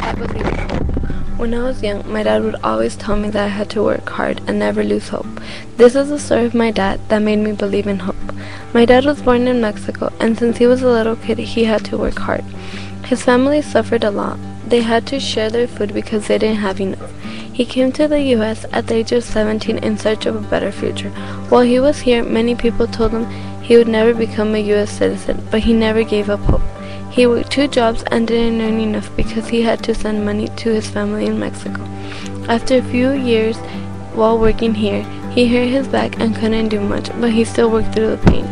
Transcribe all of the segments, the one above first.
I believe in hope. When I was young, my dad would always tell me that I had to work hard and never lose hope. This is the story of my dad that made me believe in hope. My dad was born in Mexico, and since he was a little kid, he had to work hard. His family suffered a lot. They had to share their food because they didn't have enough. He came to the U.S. at the age of 17 in search of a better future. While he was here, many people told him he would never become a U.S. citizen, but he never gave up hope. He worked 2 jobs and didn't earn enough because he had to send money to his family in Mexico. After a few years while working here, he hurt his back and couldn't do much, but he still worked through the pain.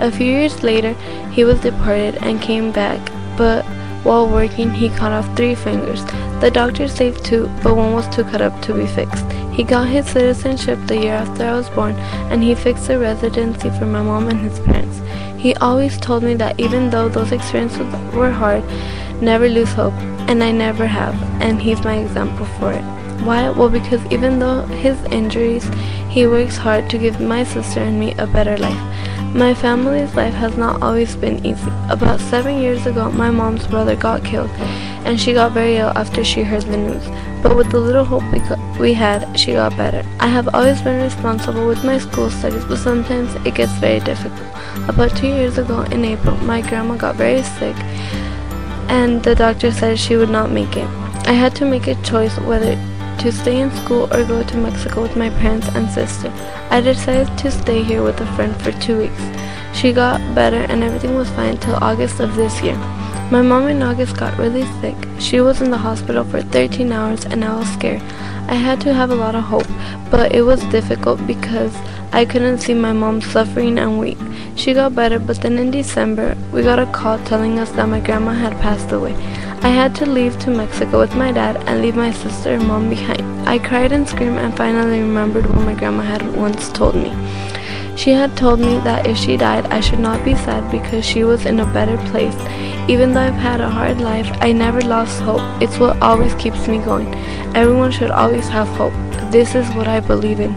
A few years later, he was deported and came back, but while working, he cut off 3 fingers. The doctor saved 2, but one was too cut up to be fixed. He got his citizenship the year after I was born, and he fixed a residency for my mom and his parents. He always told me that even though those experiences were hard, never lose hope, and I never have, and he's my example for it. Why? Well, because even though his injuries, he works hard to give my sister and me a better life. My family's life has not always been easy. About 7 years ago, my mom's brother got killed, and she got very ill after she heard the news. But with the little hope we had, she got better. I have always been responsible with my school studies, but sometimes it gets very difficult. About 2 years ago, in April, my grandma got very sick, and the doctor said she would not make it. I had to make a choice whether to stay in school or go to Mexico with my parents and sister. I decided to stay here with a friend for 2 weeks. She got better and everything was fine till August of this year. My mom in August got really sick. She was in the hospital for 13 hours and I was scared. I had to have a lot of hope, but it was difficult because I couldn't see my mom suffering and weak. She got better, but then in December, we got a call telling us that my grandma had passed away. I had to leave to Mexico with my dad and leave my sister and mom behind. I cried and screamed and finally remembered what my grandma had once told me. She had told me that if she died, I should not be sad because she was in a better place. Even though I've had a hard life, I never lost hope. It's what always keeps me going. Everyone should always have hope. This is what I believe in.